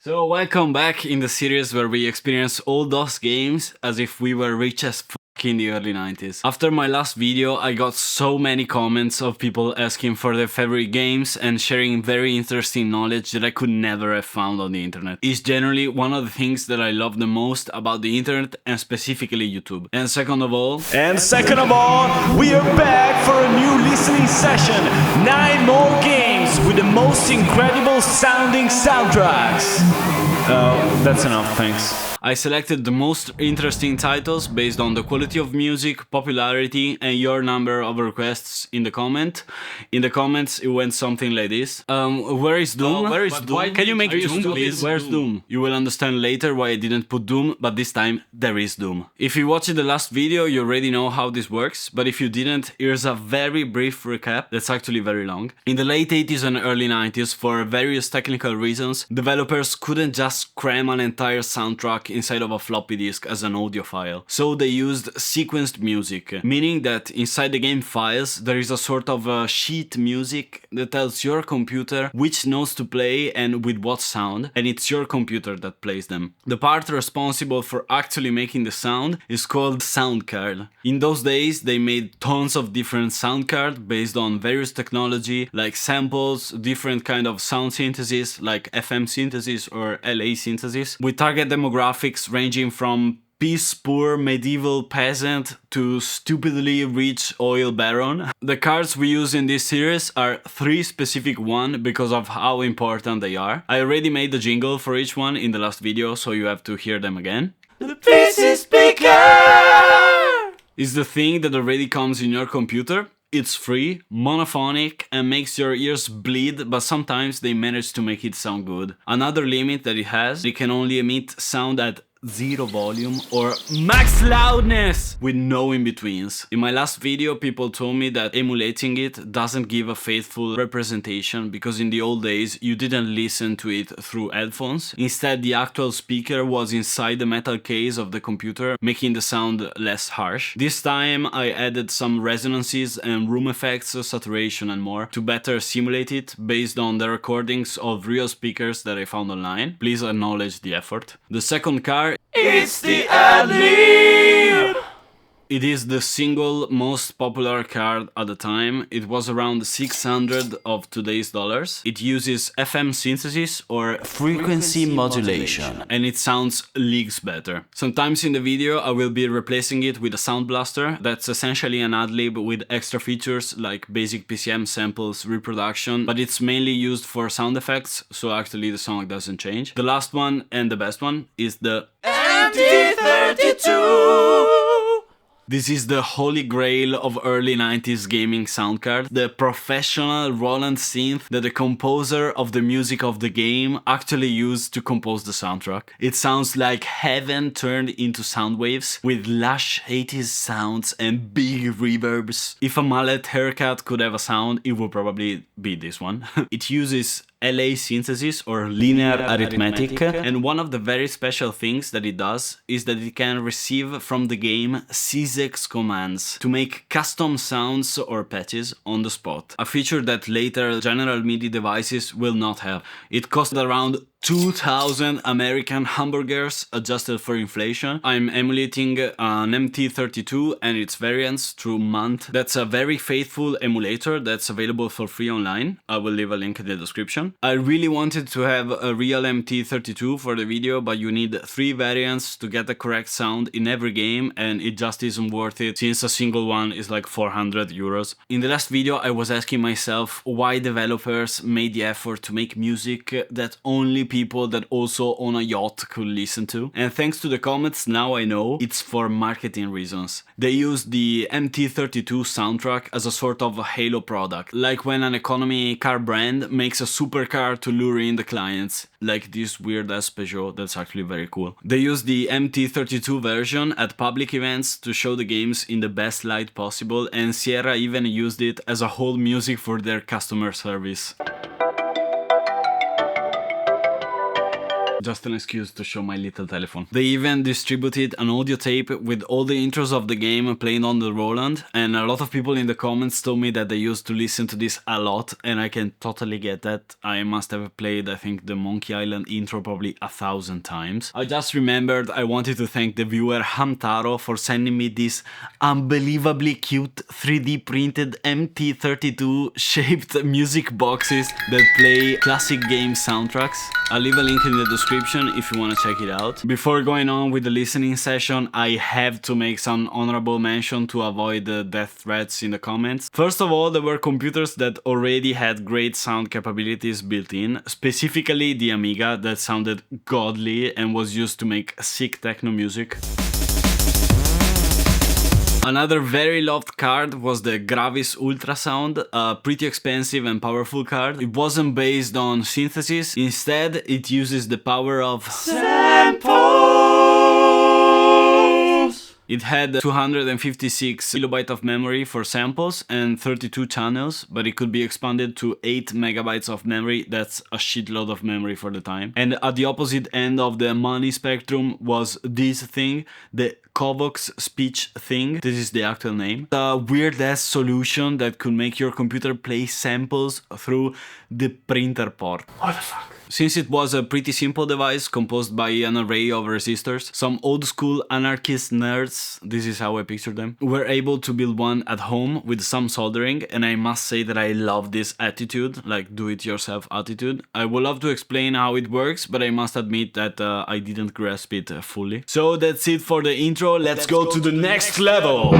So welcome back in the series where we experience all those games as if we were rich as fuck in the early 90s. After my last video I got so many comments of people asking for their favorite games and sharing very interesting knowledge that I could never have found on the internet. It's generally one of the things that I love the most about the internet and specifically YouTube. And second of all, we are back for a new listening session. 9 more games with the most incredible sounding soundtracks. That's enough, thanks. I selected the most interesting titles based on the quality of music, popularity, and your number of requests in the comment. In the comments, it went something like this. Where is Doom? Where is Doom? Can you make Doom, please? Where's Doom? You will understand later why I didn't put Doom, but this time there is Doom. If you watched the last video, you already know how this works, but if you didn't, here's a very brief recap that's actually very long. In the late 80s and early 90s, for various technical reasons, developers couldn't just cram an entire soundtrack inside of a floppy disk as an audio file. So they used sequenced music, meaning that inside the game files there is a sort of sheet music that tells your computer which notes to play and with what sound, and it's your computer that plays them. The part responsible for actually making the sound is called soundcard. In those days they made tons of different soundcards based on various technology like samples, different kind of sound synthesis like FM synthesis or LA synthesis, with target demographics ranging from piss-poor medieval peasant to stupidly rich oil baron. The cards we use in this series are 3 specific ones because of how important they are. I already made the jingle for each one in the last video, so you have to hear them again. The PC speaker Is the thing that already comes in your computer. It's free, monophonic, and makes your ears bleed, but sometimes they manage to make it sound good. Another limit that it has, it can only emit sound at 0 volume or max loudness with no in-betweens. In my last video people told me that emulating it doesn't give a faithful representation because in the old days you didn't listen to it through headphones. Instead the actual speaker was inside the metal case of the computer, making the sound less harsh. This time I added some resonances and room effects, saturation and more to better simulate it based on the recordings of real speakers that I found online. Please acknowledge the effort. The second card, it's the AdLib! it is the single most popular card at the time. It was around 600 of today's dollars. It uses FM synthesis or frequency modulation, and it sounds leagues better. Sometimes in the video I will be replacing it with a sound blaster. That's essentially an AdLib with extra features like basic PCM samples, reproduction, but it's mainly used for sound effects, so actually the song doesn't change. The last one and the best one is the MT-32. This is the holy grail of early 90s gaming sound card, the professional Roland synth that the composer of the music of the game actually used to compose the soundtrack. It sounds like heaven turned into sound waves with lush 80s sounds and big reverbs. If a mullet haircut could have a sound, it would probably be this one. It uses LA synthesis or linear arithmetic, and one of the very special things that it does is that it can receive from the game CZX commands to make custom sounds or patches on the spot, a feature that later general MIDI devices will not have. It costs around 2,000 American hamburgers adjusted for inflation. I'm emulating an MT-32 and its variants through Month. That's a very faithful emulator that's available for free online. I will leave a link in the description. I really wanted to have a real MT-32 for the video, but you need 3 variants to get the correct sound in every game, and it just isn't worth it since a single one is like 400 euros. In the last video I was asking myself why developers made the effort to make music that only people that also own a yacht could listen to. And thanks to the comments, now I know it's for marketing reasons. They use the MT-32 soundtrack as a sort of a halo product, like when an economy car brand makes a supercar to lure in the clients, like this weird ass Peugeot that's actually very cool. They use the MT-32 version at public events to show the games in the best light possible, and Sierra even used it as a whole music for their customer service. Just an excuse to show my little telephone. They even distributed an audio tape with all the intros of the game playing on the Roland, and a lot of people in the comments told me that they used to listen to this a lot, and I can totally get that. I must have played, I think, the Monkey Island intro probably 1,000 times. I just remembered I wanted to thank the viewer Hamtaro for sending me these unbelievably cute 3D printed MT-32 shaped music boxes that play classic game soundtracks. I'll leave a link in the description if you want to check it out. Before going on with the listening session, I have to make some honorable mention to avoid the death threats in the comments. First of all, there were computers that already had great sound capabilities built in, specifically the Amiga that sounded godly and was used to make sick techno music. Another very loved card was the Gravis Ultrasound, a pretty expensive and powerful card. It wasn't based on synthesis, instead it uses the power of samples! It had 256 kilobytes of memory for samples and 32 channels, but it could be expanded to 8 megabytes of memory. That's a shitload of memory for the time. And at the opposite end of the money spectrum was this thing, the Kovox speech thing. This is the actual name. A weird ass solution that could make your computer play samples through the printer port. What the fuck? Since it was a pretty simple device composed by an array of resistors, some old school anarchist nerds, this is how I picture them, were able to build one at home with some soldering, and I must say that I love this attitude, like do-it-yourself attitude. I would love to explain how it works, but I must admit that I didn't grasp it fully. So that's it for the intro, let's go to the next level!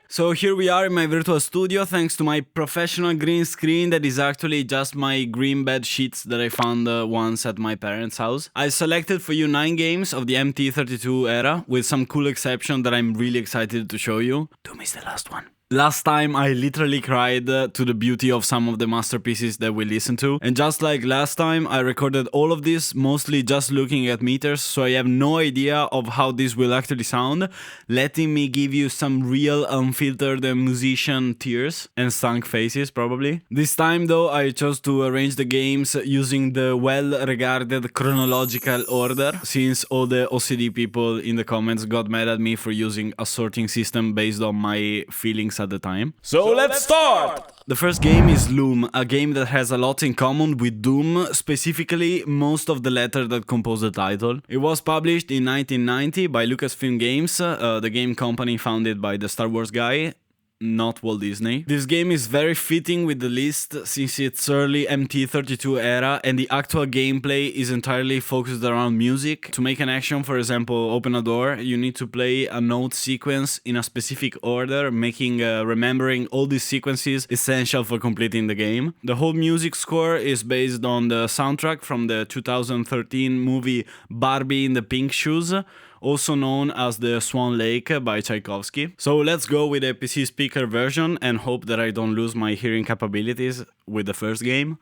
So here we are in my virtual studio, thanks to my professional green screen that is actually just my green bed sheets that I found once at my parents' house. I selected for you 9 games of the MT-32 era, with some cool exception that I'm really excited to show you. Doom is the last one. Last time I literally cried to the beauty of some of the masterpieces that we listened to, and just like last time I recorded all of this mostly just looking at meters, so I have no idea of how this will actually sound, letting me give you some real unfiltered musician tears and stunk faces probably. This time though I chose to arrange the games using the well-regarded chronological order, since all the OCD people in the comments got mad at me for using a sorting system based on my feelings at the time. So let's start! The first game is Loom, a game that has a lot in common with Doom, specifically most of the letters that compose the title. It was published in 1990 by Lucasfilm Games, the game company founded by the Star Wars guy, not Walt Disney. This game is very fitting with the list since it's early MT-32 era and the actual gameplay is entirely focused around music. To make an action, for example, open a door, you need to play a note sequence in a specific order, making remembering all these sequences essential for completing the game. The whole music score is based on the soundtrack from the 2013 movie Barbie in the Pink Shoes, also known as the Swan Lake by Tchaikovsky. So let's go with a PC speaker version and hope that I don't lose my hearing capabilities with the first game.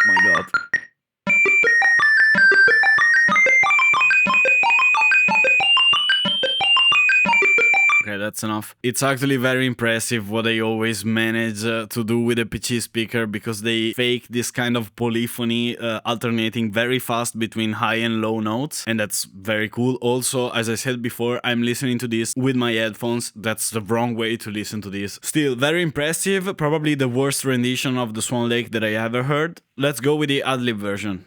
My god. Okay, that's enough. It's actually very impressive what they always manage to do with a PC speaker, because they fake this kind of polyphony alternating very fast between high and low notes, and that's very cool. Also, as I said before, I'm listening to this with my headphones. That's the wrong way to listen to this. Still, very impressive. Probably the worst rendition of the Swan Lake that I ever heard. Let's go with the AdLib version.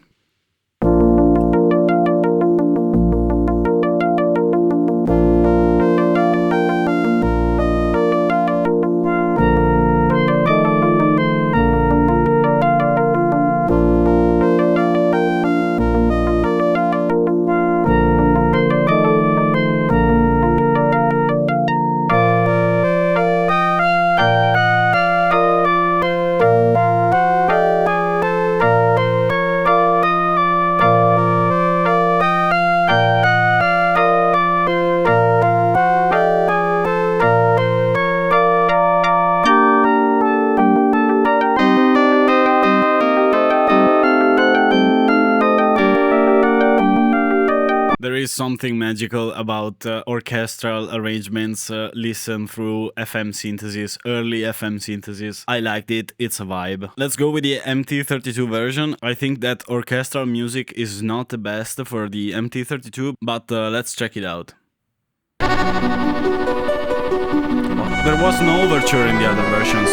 is something magical about orchestral arrangements listened through FM synthesis, early FM synthesis. I liked it, it's a vibe. Let's go with the MT-32 version. I think that orchestral music is not the best for the MT-32, but let's check it out. There was no overture in the other versions.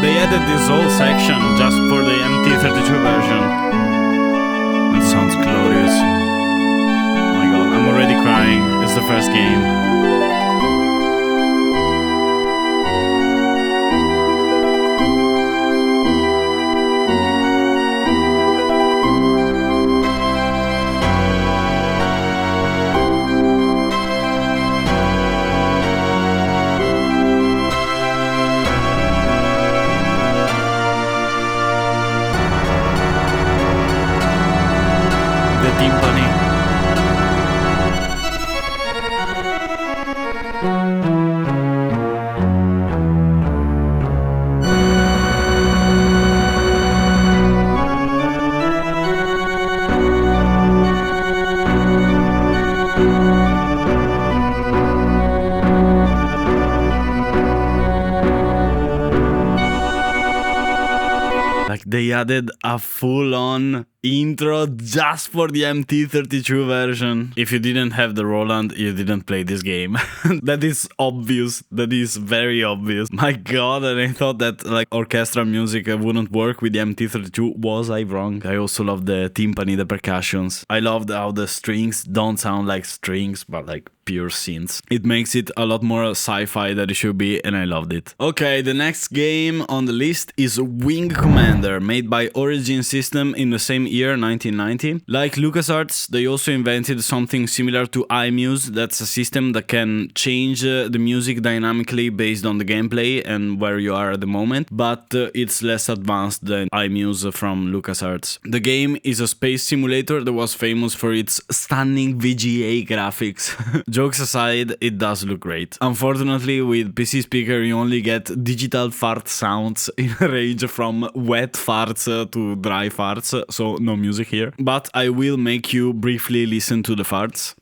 They added this whole section just for the MT-32 version. It sounds glorious. Oh my god, I'm already crying. It's the first game. Timpani. Like they added a full-on intro just for the MT-32 version. If you didn't have the Roland, you didn't play this game. That is obvious. That is very obvious. My god, and I thought that like orchestral music wouldn't work with the MT-32. Was I wrong? I also love the timpani, the percussions. I loved how the strings don't sound like strings, but like pure synths. It makes it a lot more sci-fi than it should be, and I loved it. Okay, the next game on the list is Wing Commander, made by Origin System in the same year, 1990. Like LucasArts, they also invented something similar to iMuse. That's a system that can change the music dynamically based on the gameplay and where you are at the moment, but it's less advanced than iMuse from LucasArts. The game is a space simulator that was famous for its stunning VGA graphics. Jokes aside, it does look great. Unfortunately, with PC Speaker you only get digital fart sounds in a range from wet farts to dry farts, so no music here. But I will make you briefly listen to the farts.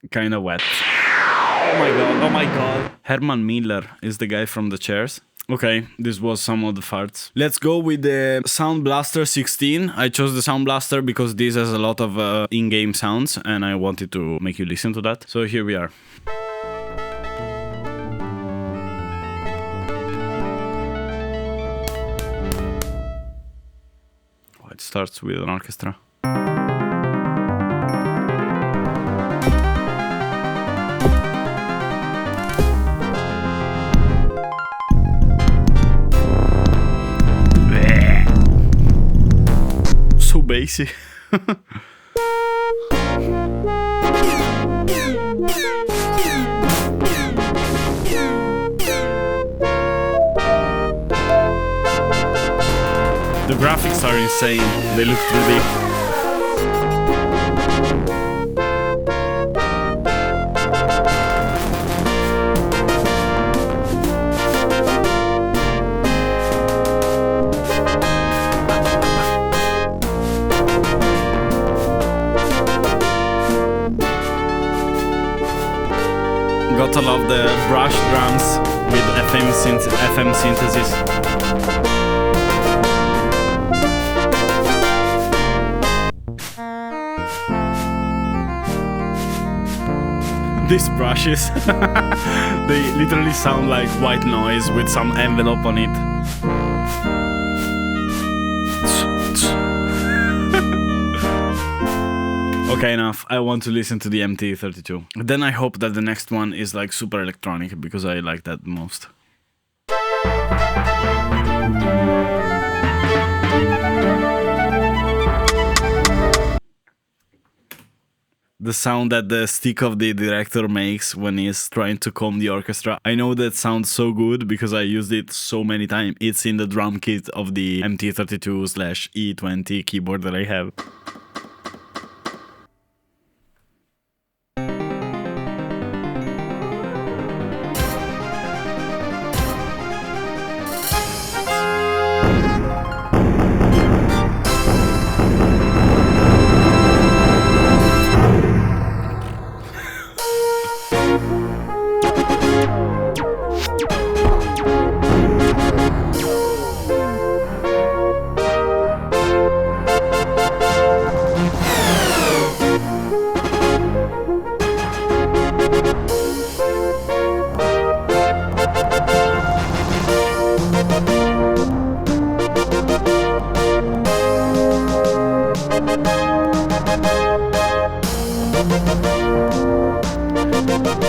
Kinda wet. Oh my god, oh my god. Herman Miller is the guy from the chairs. Okay, this was some of the farts. Let's go with the Sound Blaster 16. I chose the Sound Blaster because this has a lot of in-game sounds and I wanted to make you listen to that. So here we are. Oh, it starts with an orchestra. So basic. The graphics are insane. They look 3D. Gotta love the brush drums. FM synthesis. These brushes, they literally sound like white noise with some envelope on it. Okay, enough. I want to listen to the MT-32. Then I hope that the next one is like super electronic, because I like that most. The sound that the stick of the director makes when he's trying to calm the orchestra. I know that sounds so good because I used it so many times. It's in the drum kit of the MT-32/E20 keyboard that I have.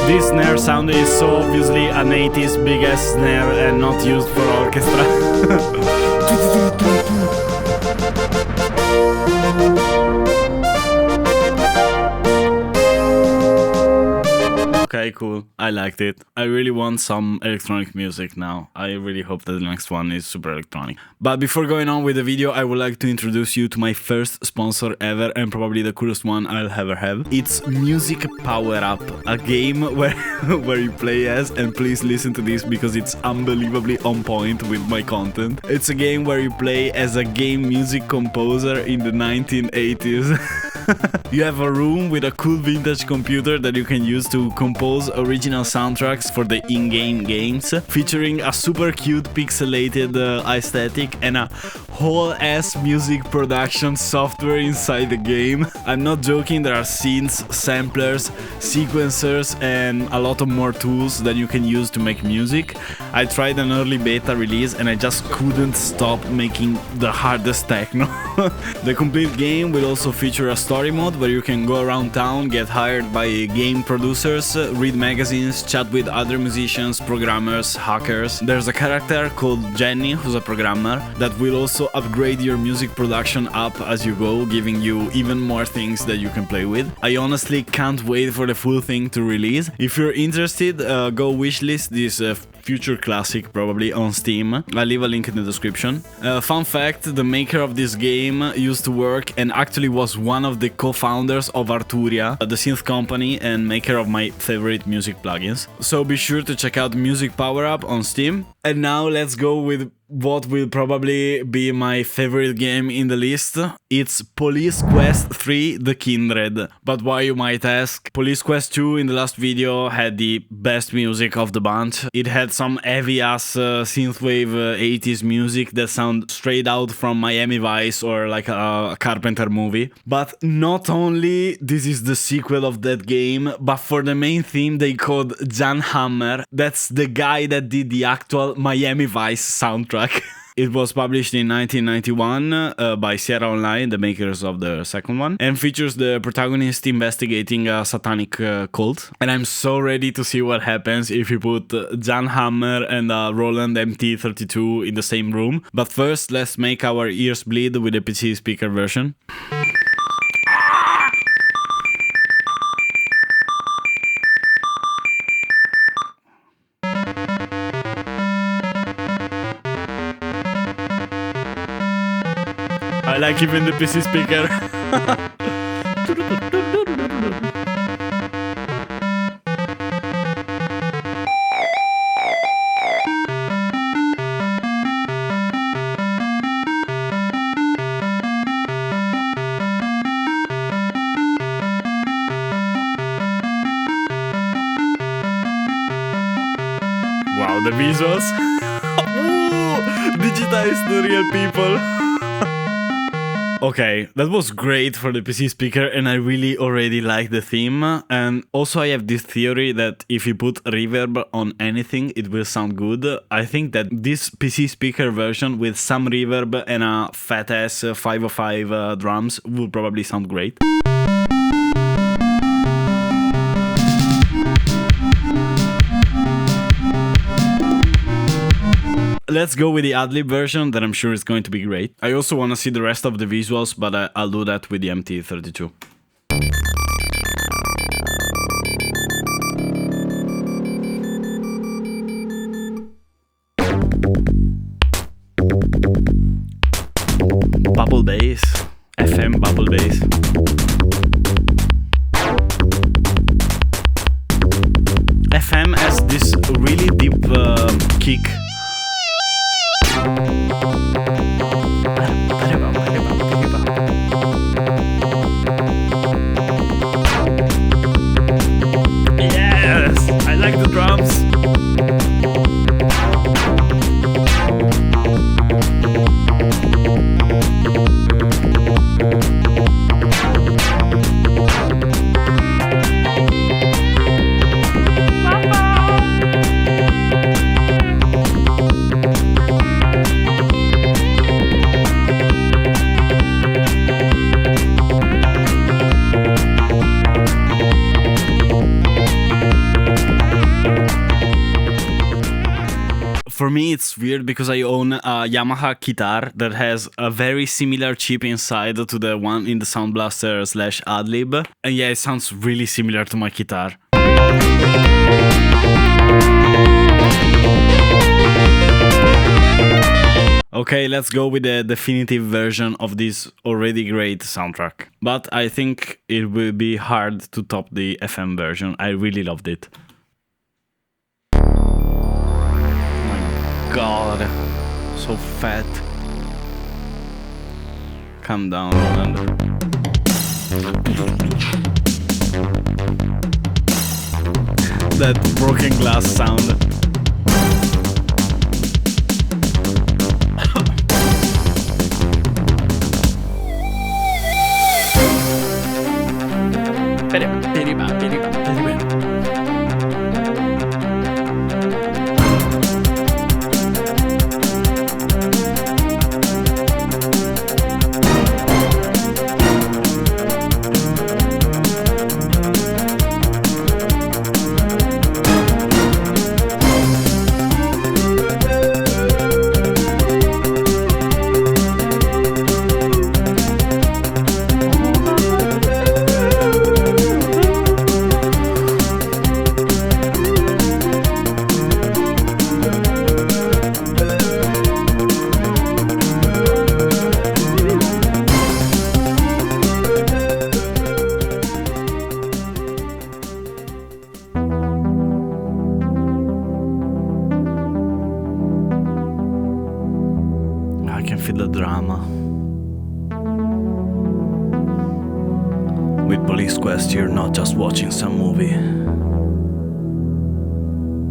This snare sound is so obviously an 80s big ass snare and not used for orchestra. Okay, cool. I liked it. I really want some electronic music now. I really hope that the next one is super electronic. But before going on with the video, I would like to introduce you to my first sponsor ever, and probably the coolest one I'll ever have. It's Music Power Up, a game where you play as, and please listen to this because it's unbelievably on point with my content. It's a game where you play as a game music composer in the 1980s. You have a room with a cool vintage computer that you can use to compose original soundtracks for the in-game games, featuring a super cute pixelated aesthetic and a whole-ass music production software inside the game. I'm not joking, there are scenes, samplers, sequencers and a lot of more tools that you can use to make music. I tried an early beta release and I just couldn't stop making the hardest techno. The complete game will also feature a story mode where you can go around town, get hired by game producers, read magazines, chat with other musicians, programmers, hackers. There's a character called Jenny who's a programmer that will also upgrade your music production up as you go, giving you even more things that you can play with. I honestly can't wait for the full thing to release. If you're interested, go wishlist this future classic probably on Steam. I'll leave a link in the description. Fun fact, the maker of this game used to work and actually was one of the co-founders of Arturia, the synth company and maker of my favorite music plugins. So be sure to check out Music Power Up on Steam. And now let's go with what will probably be my favorite game in the list. It's Police Quest 3 The Kindred. But why, you might ask? Police Quest 2 in the last video had the best music of the bunch. It had some heavy ass synthwave 80s music that sound straight out from Miami Vice or like a Carpenter movie. But not only this is the sequel of that game, but for the main theme they called Jan Hammer. That's the guy that did the actual Miami Vice soundtrack. It was published in 1991 by Sierra Online, the makers of the second one, and features the protagonist investigating a satanic cult. And I'm so ready to see what happens if you put Jan Hammer and Roland MT-32 in the same room. But first, let's make our ears bleed with the PC speaker version. I like even the PC speaker. Wow, the visuals. Ooh, digitized the real people. Okay, that was great for the PC speaker, and I really already like the theme. And also I have this theory that if you put reverb on anything, it will sound good. I think that this PC speaker version with some reverb and a fat-ass 505 drums will probably sound great. Let's go with the AdLib version that I'm sure is going to be great. I also want to see the rest of the visuals, but I'll do that with the MT-32. Bubble bass, FM bubble bass. FM has this really deep kick. Yes, I like the drums. For me, it's weird because I own a Yamaha guitar that has a very similar chip inside to the one in the Sound Blaster / AdLib. And yeah, it sounds really similar to my guitar. Okay, let's go with the definitive version of this already great soundtrack. But I think it will be hard to top the FM version. I really loved it. God, so fat. Calm down, Roland. That broken glass sound. I can feel the drama. With Police Quest, you're not just watching some movie.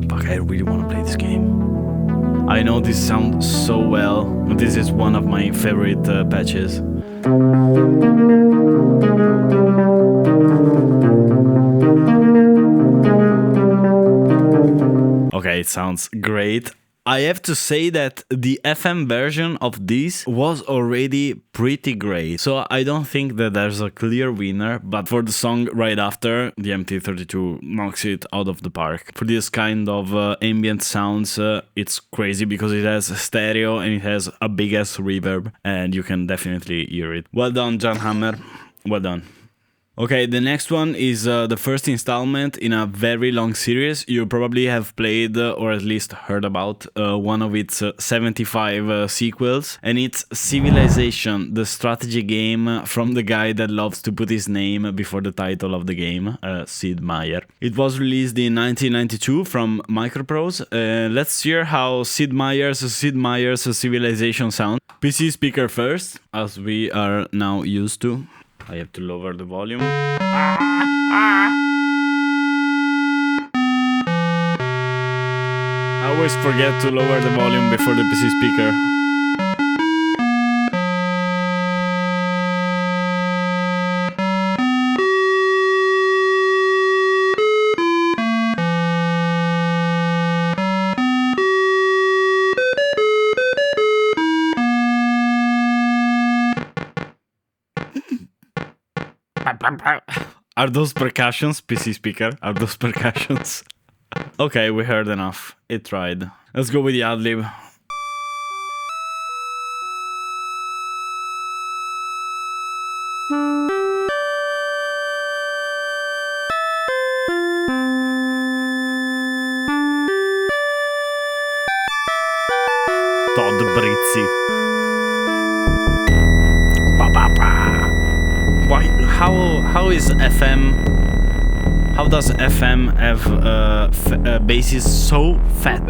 Fuck, I really want to play this game. I know this sounds so well. This is one of my favorite patches. Okay, it sounds great. I have to say that the FM version of this was already pretty great, so I don't think that there's a clear winner, but for the song right after, the MT-32 knocks it out of the park. For this kind of ambient sounds, it's crazy because it has stereo and it has a big ass reverb, and you can definitely hear it. Well done, John Hammer. Well done. Okay, the next one is the first installment in a very long series. You probably have played or at least heard about one of its 75 sequels, and it's Civilization, the strategy game from the guy that loves to put his name before the title of the game, Sid Meier. It was released in 1992 from Microprose. Let's hear how Sid Meier's Civilization sounds. PC speaker first, as we are now used to. I have to lower the volume. I always forget to lower the volume before the PC speaker. Are those percussions, PC speaker? Are those percussions? Okay, we heard enough. It tried. Let's go with the AdLib. Todd Brizzi. Why? How is FM? How does FM have basses so fat?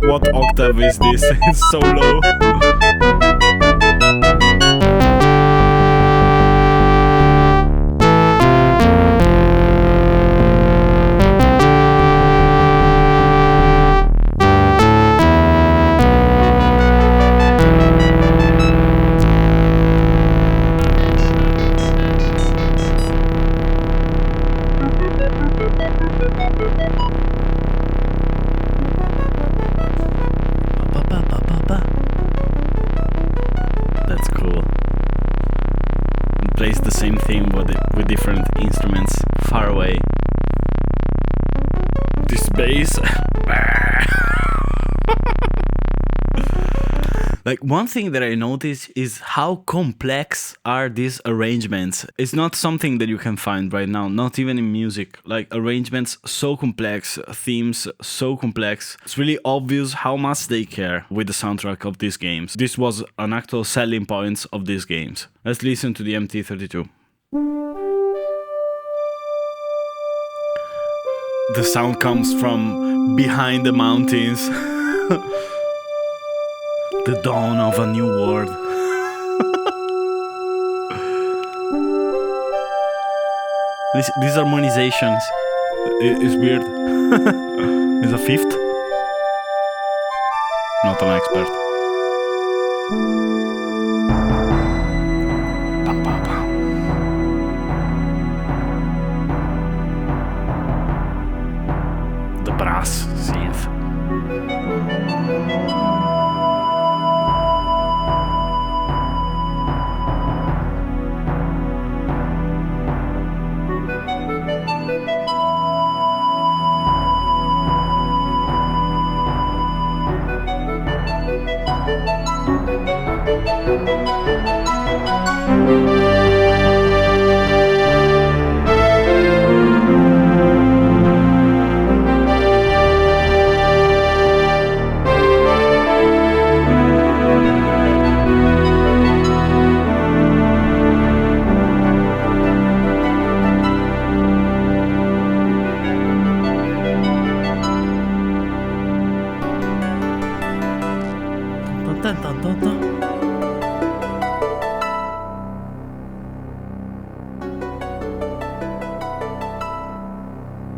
What octave is this? It's so low. That's cool. It plays the same theme with different instruments far away. This bass. Like, one thing that I noticed is how complex are these arrangements. It's not something that you can find right now, not even in music. Like, arrangements so complex, themes so complex. It's really obvious how much they care with the soundtrack of these games. This was an actual selling point of these games. Let's listen to the MT-32. The sound comes from behind the mountains. The dawn of a new world. These harmonizations is weird. Is a fifth? Not an expert. Pam, pam, pam. The brass synth.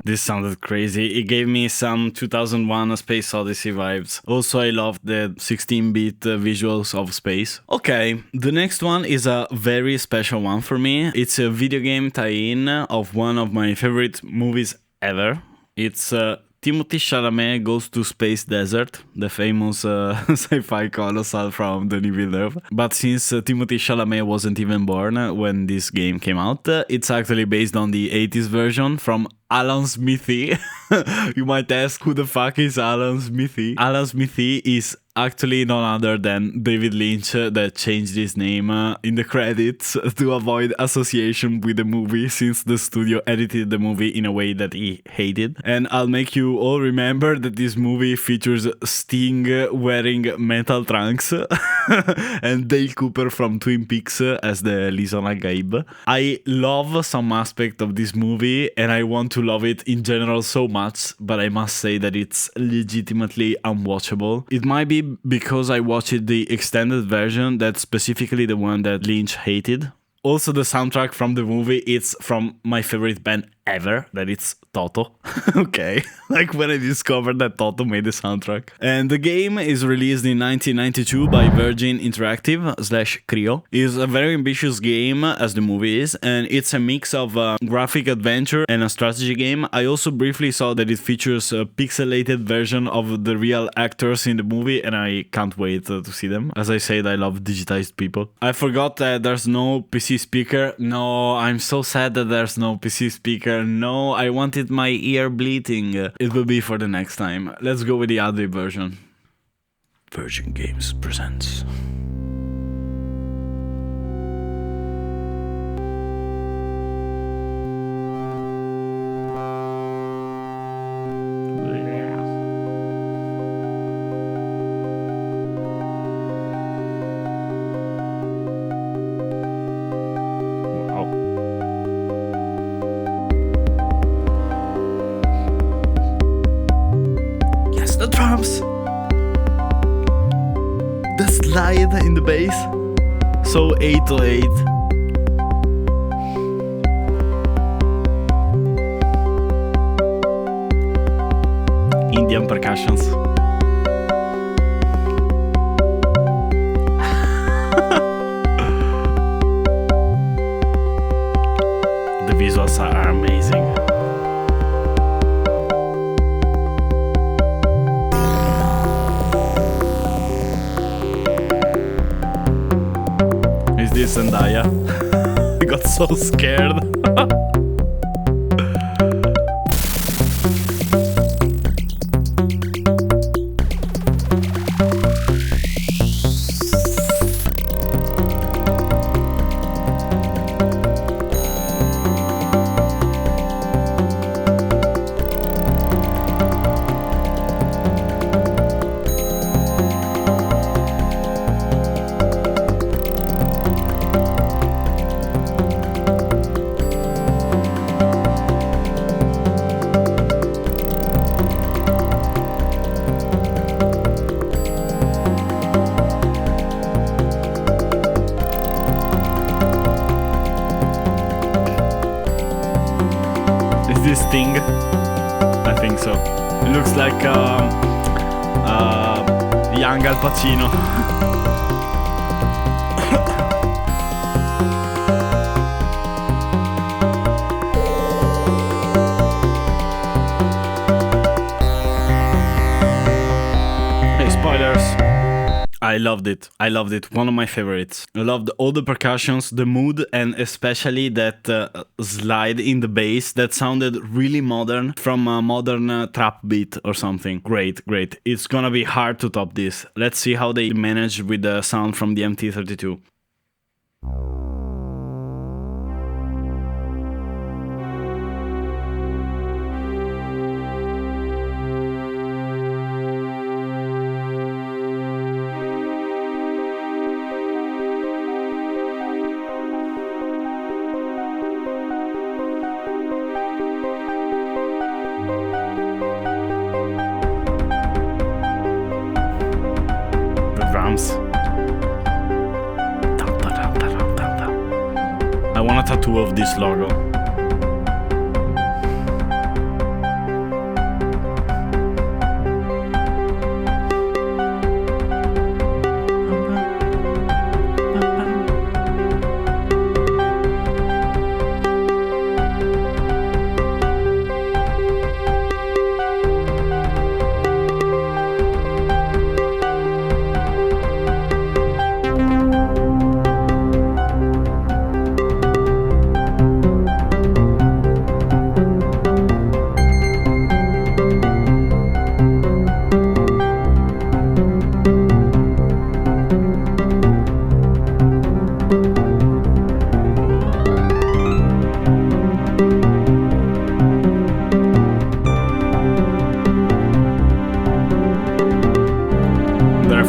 This sounded crazy. It gave me some 2001 A Space Odyssey vibes. Also, I loved the 16-bit visuals of space. Okay, the next one is a very special one for me. It's a video game tie-in of one of my favorite movies ever. It's Timothée Chalamet Goes to Space Desert, the famous sci-fi colossal from Denis Villeneuve. But since Timothée Chalamet wasn't even born when this game came out, it's actually based on the 80s version from Alan Smithy. You might ask, who the fuck is Alan Smithy? Alan Smithy is actually none other than David Lynch that changed his name in the credits to avoid association with the movie, since the studio edited the movie in a way that he hated. And I'll make you all remember that this movie features Sting wearing metal trunks. and Dale Cooper from Twin Peaks as the Lisan Al-Gaib. I love some aspect of this movie, and I want to love it in general so much, but I must say that it's legitimately unwatchable. It might be because I watched the extended version, that's specifically the one that Lynch hated. Also, the soundtrack from the movie, it's from my favorite band ever, that it's Toto. Okay, like when I discovered that Toto made the soundtrack. And the game is released in 1992 by Virgin Interactive / Creo. It's a very ambitious game, as the movie is, and it's a mix of a graphic adventure and a strategy game. I also briefly saw that it features a pixelated version of the real actors in the movie, and I can't wait to see them. As I said, I love digitized people. I forgot that there's no PC speaker. No, I'm so sad that there's no PC speaker. No, I wanted my ear bleeding. It will be for the next time. Let's go with the AdLib version. Virgin Games presents. The drums, the slide in the bass, so 808. Indian percussions. The visuals are amazing. This Zendaya. I got so scared. This thing, I think so. It looks like young Al Pacino. Hey, spoilers. I loved it. I loved it. One of my favorites. I loved all the percussions, the mood, and especially that slide in the bass that sounded really modern, from a modern trap beat or something. Great, great. It's gonna be hard to top this. Let's see how they manage with the sound from the MT-32. I want a tattoo of this logo.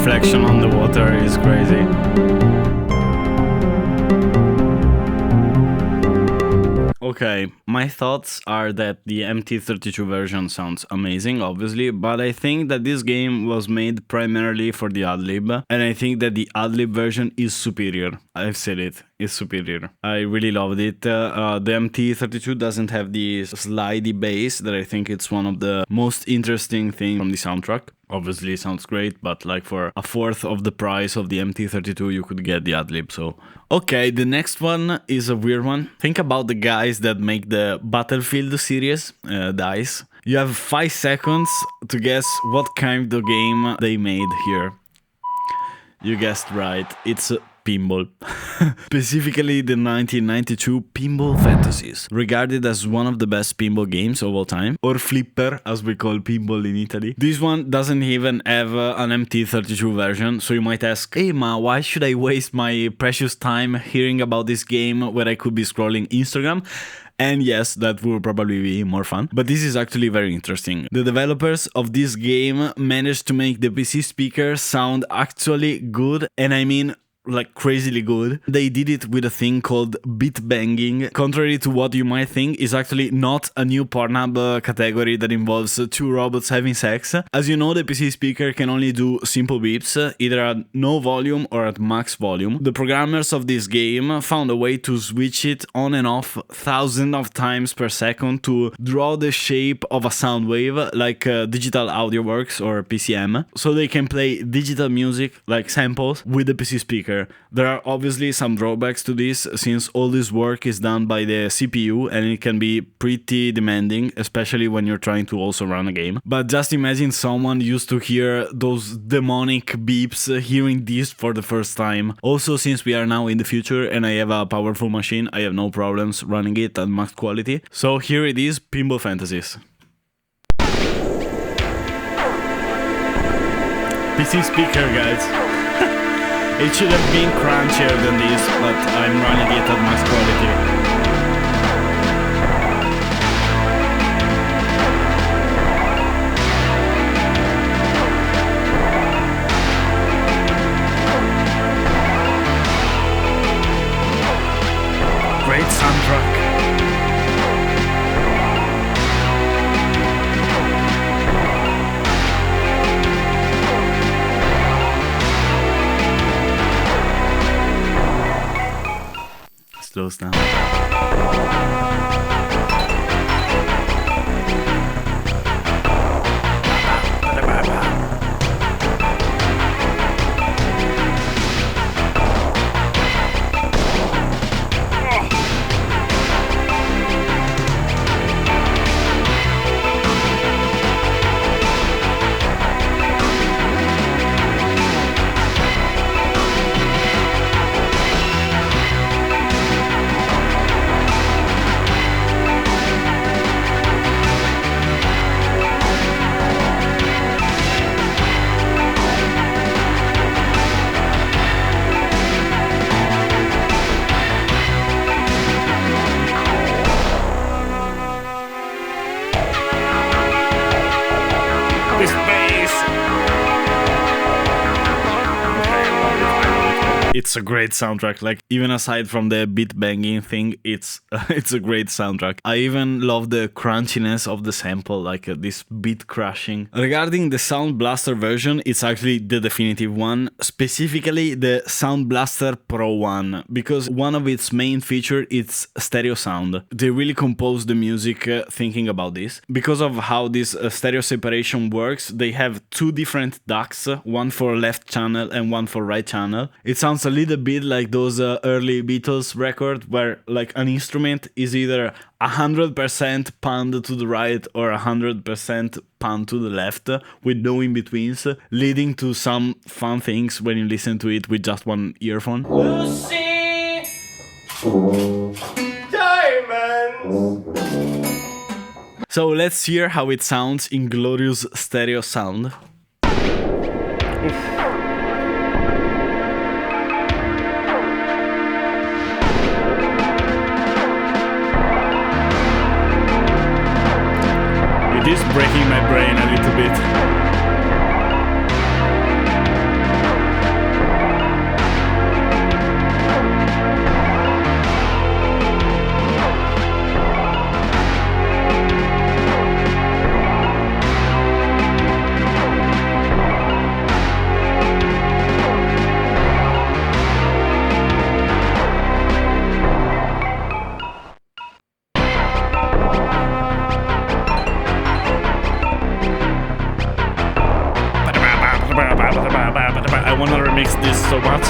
reflection on the water is crazy. Okay, my thoughts are that the MT-32 version sounds amazing, obviously, but I think that this game was made primarily for the AdLib, and I think that the AdLib version is superior. I've said it, it's superior. I really loved it. The MT-32 doesn't have the slidey bass that I think it's one of the most interesting things from the soundtrack. Obviously, it sounds great, but like for a fourth of the price of the MT-32, you could get the AdLib, so... Okay, the next one is a weird one. Think about the guys that make the Battlefield series, DICE. You have 5 seconds to guess what kind of game they made here. You guessed right, it's pinball. Specifically the 1992 Pinball Fantasies, regarded as one of the best pinball games of all time, or flipper as we call pinball in Italy. This one doesn't even have an MT-32 version, so you might ask, hey ma, why should I waste my precious time hearing about this game where I could be scrolling Instagram? And yes, that will probably be more fun. But this is actually very interesting. The developers of this game managed to make the PC speaker sound actually good, and I mean like crazily good. They did it with a thing called beat banging. Contrary to what you might think, is actually not a new Pornhub category that involves 2 robots having sex. As you know, the PC speaker can only do simple beeps, either at no volume or at max volume. The programmers of this game found a way to switch it on and off thousands of times per second to draw the shape of a sound wave, like Digital Audio Works or PCM, so they can play digital music like samples with the PC speaker. There are obviously some drawbacks to this, since all this work is done by the CPU and it can be pretty demanding, especially when you're trying to also run a game. But just imagine someone used to hear those demonic beeps hearing this for the first time. Also, since we are now in the future and I have a powerful machine, I have no problems running it at max quality. So here it is, Pinball Fantasies. PC speaker, guys. It should have been crunchier than this, but I'm running it at max quality. Great soundtrack. Slows down. It's a great soundtrack. Like, even aside from the beat banging thing, it's a great soundtrack. I even love the crunchiness of the sample, like this beat crashing. Regarding the Sound Blaster version, it's actually the definitive one, specifically the Sound Blaster Pro 1, because one of its main features is stereo sound. They really composed the music thinking about this. Because of how this stereo separation works, they have 2 different DACs, one for left channel and one for right channel. It sounds a little bit like those early Beatles record where like an instrument is either 100% panned to the right or 100% panned to the left with no in-betweens, leading to some fun things when you listen to it with just one earphone. Lucy! Diamonds! So let's hear how it sounds in glorious stereo sound. It is breaking my brain a little bit. wanna remix this so much.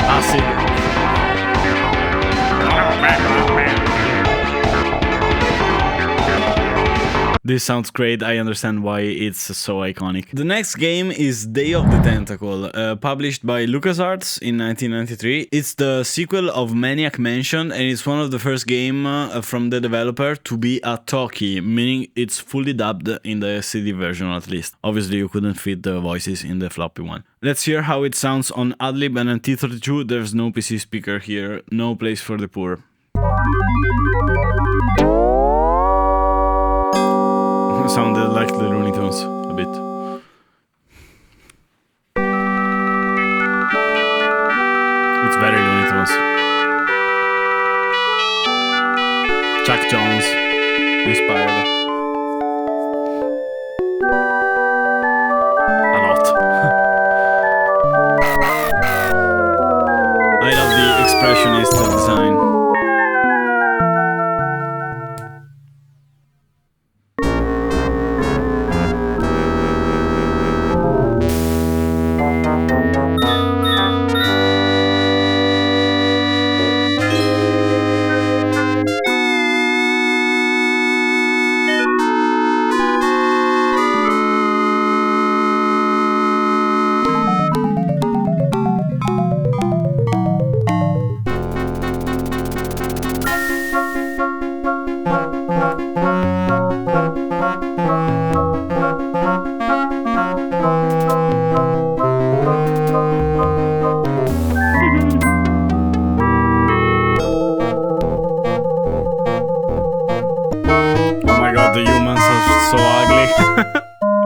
Acid. This sounds great, I understand why it's so iconic. The next game is Day of the Tentacle, published by LucasArts in 1993. It's the sequel of Maniac Mansion, and it's one of the first games from the developer to be a talkie, meaning it's fully dubbed in the CD version at least. Obviously you couldn't fit the voices in the floppy one. Let's hear how it sounds on AdLib and MT-32. There's no PC speaker here, no place for the poor. Sounded like the Looney Tunes a bit. It's very Looney Tunes. Chuck Jones inspired. A lot. I love the expressionist design.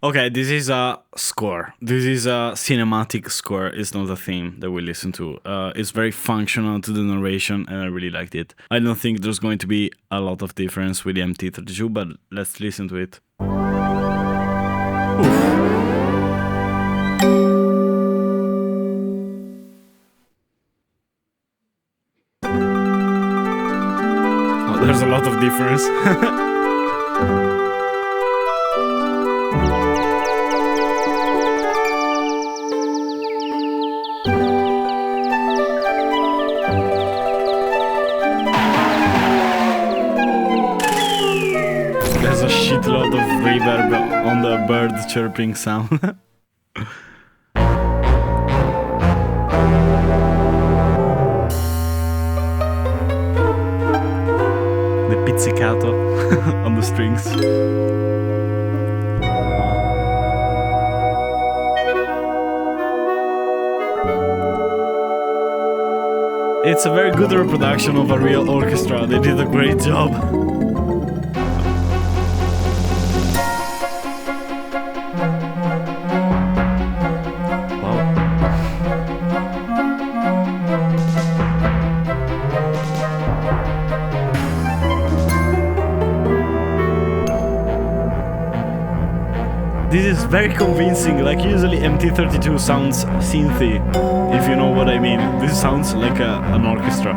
Okay, this is a score. This is a cinematic score. It's not a theme that we listen to. It's very functional to the narration, and I really liked it. I don't think there's going to be a lot of difference with the MT-32, but let's listen to it. Oof. Oh, there's a lot of difference. There's a shitload of reverb on the bird chirping sound. The pizzicato on the strings. It's a very good reproduction of a real orchestra. They did a great job. This is very convincing, like usually MT-32 sounds synthy, if you know what I mean. This sounds like an orchestra.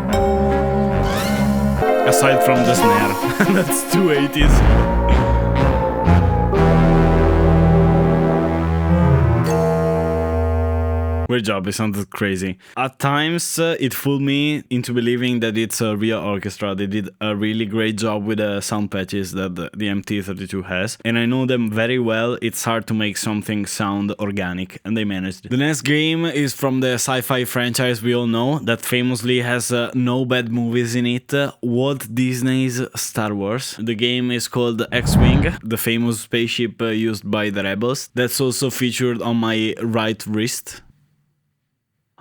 Aside from the snare, that's too 80s. Great job, it sounded crazy. At times, it fooled me into believing that it's a real orchestra. They did a really great job with the sound patches that the MT-32 has, and I know them very well. It's hard to make something sound organic, and they managed it. The next game is from the sci-fi franchise we all know, that famously has no bad movies in it, Walt Disney's Star Wars. The game is called X-Wing, the famous spaceship used by the Rebels. That's also featured on my right wrist.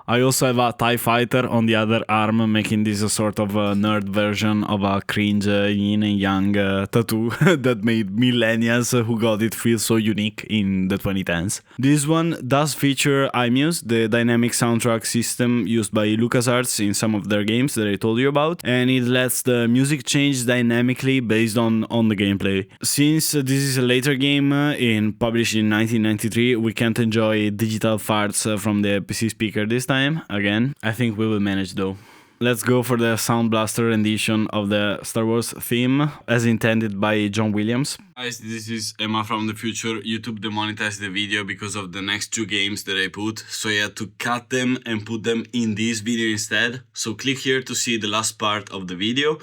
I also have a TIE fighter on the other arm, making this a sort of a nerd version of a cringe yin and yang tattoo that made millennials who got it feel so unique in the 2010s. This one does feature iMuse, the dynamic soundtrack system used by LucasArts in some of their games that I told you about, and it lets the music change dynamically based on the gameplay. Since this is a later game, published in 1993, we can't enjoy digital farts from the PC speaker this time. Again, I think we will manage though. Let's go for the Sound Blaster rendition of the Star Wars theme, as intended by John Williams. Guys, this is Emma from the future. YouTube demonetized the video because of the next two games that I put, so I had to cut them and put them in this video instead. So click here to see the last part of the video.